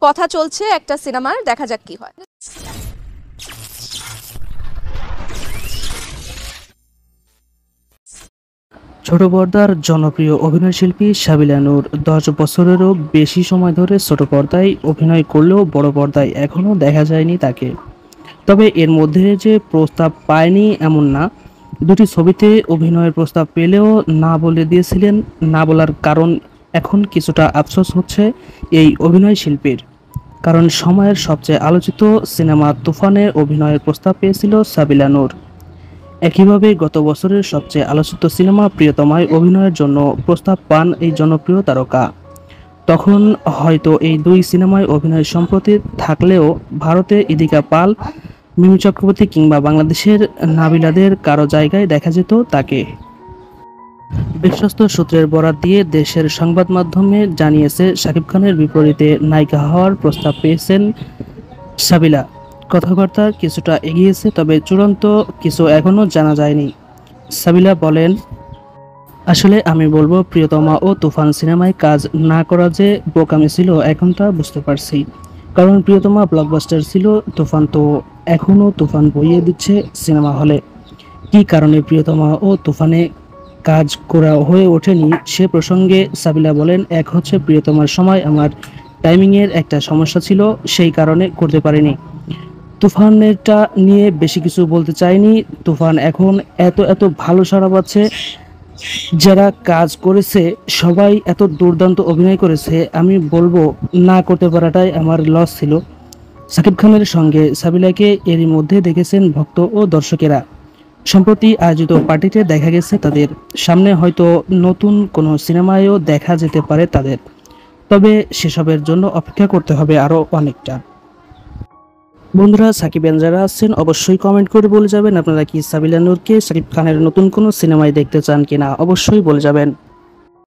কথা চলছে একটা সিনেমার, দেখা যাক কি হয়। ছোট পর্দার জনপ্রিয় অভিনয়শিল্পী সাবিলা নূর 10 বছরেরও বেশি সময় ধরে ছোট পর্দায় অভিনয় করলেও বড় পর্দায় এখনও দেখা যায়নি তাকে। তবে এর মধ্যে যে প্রস্তাব পায়নি এমন না, দুটি ছবিতে অভিনয়ের প্রস্তাব পেলেও না বলে দিয়েছিলেন। না বলার কারণ এখন কিছুটা আফসোস হচ্ছে এই অভিনয় শিল্পীর, কারণ সময়ের সবচেয়ে আলোচিত সিনেমা তুফানে অভিনয়ের প্রস্তাব পেয়েছিল সাবিলা নূর। একইভাবে গত বছরের সবচেয়ে আলোচিত সিনেমা প্রিয়তমায় অভিনয়ের জন্য প্রস্তাব পান এই জনপ্রিয় তারকা। তখন হয়তো এই দুই সিনেমায় অভিনয় সম্প্রতি থাকলেও ভারতে ইদিকা পাল, মিমি চক্রবর্তী কিংবা বাংলাদেশের নাবিলাদের কারো জায়গায় দেখা যেত তাকে। বিশ্বস্ত সূত্রের বরাত দিয়ে দেশের সংবাদ মাধ্যমে জানিয়েছে, শাকিব খানের বিপরীতে নায়িকা হওয়ার প্রস্তাব পেয়েছেন সাবিলা। কথাবার্তা কিছুটা এগিয়েছে, তবে চূড়ান্ত কিছু এখনো জানা যায়নি। সাবিলা বলেন, আসলে আমি বলবো, প্রিয়তমা ও তুফান সিনেমায় কাজ না করা যে বোকামি ছিল এখন তা বুঝতে পারছি। কারণ প্রিয়তমা ব্লকবাস্টার ছিল, তুফান তো এখনো তুফান বইয়ে দিচ্ছে সিনেমা হলে। কী কারণে প্রিয়তমা ও তুফানে কাজ করা হয়ে ওঠেনি সে প্রসঙ্গে সাবিলা বলেন, এক হচ্ছে প্রিয়তমার সময় আমার টাইমিংয়ের একটা সমস্যা ছিল, সেই কারণে করতে পারিনি। তুফানেরটা নিয়ে বেশি কিছু বলতে চাইনি। তুফান এখন এত এত ভালো সাড়া পাচ্ছে, যারা কাজ করেছে সবাই এত দুর্দান্ত অভিনয় করেছে, আমি বলবো না করতে পারাটাই আমার লস ছিল। শাকিব খানের সঙ্গে সাবিলাকে এরই মধ্যে দেখেছেন ভক্ত ও দর্শকেরা। সম্প্রতি আয়োজিত পার্টিতে দেখা গেছে তাদের। সামনে হয়তো নতুন কোনো সিনেমায়ও দেখা যেতে পারে তাদের, তবে সেসবের জন্য অপেক্ষা করতে হবে আরও অনেকটা। বন্ধুরা, সাকিবিয়ান যারা আছেন অবশ্যই কমেন্ট করে বলে যাবেন আপনারা কি সাবিলা নূরকে শাকিব খানের নতুন কোনো সিনেমায় দেখতে চান কিনা, অবশ্যই বলে যাবেন।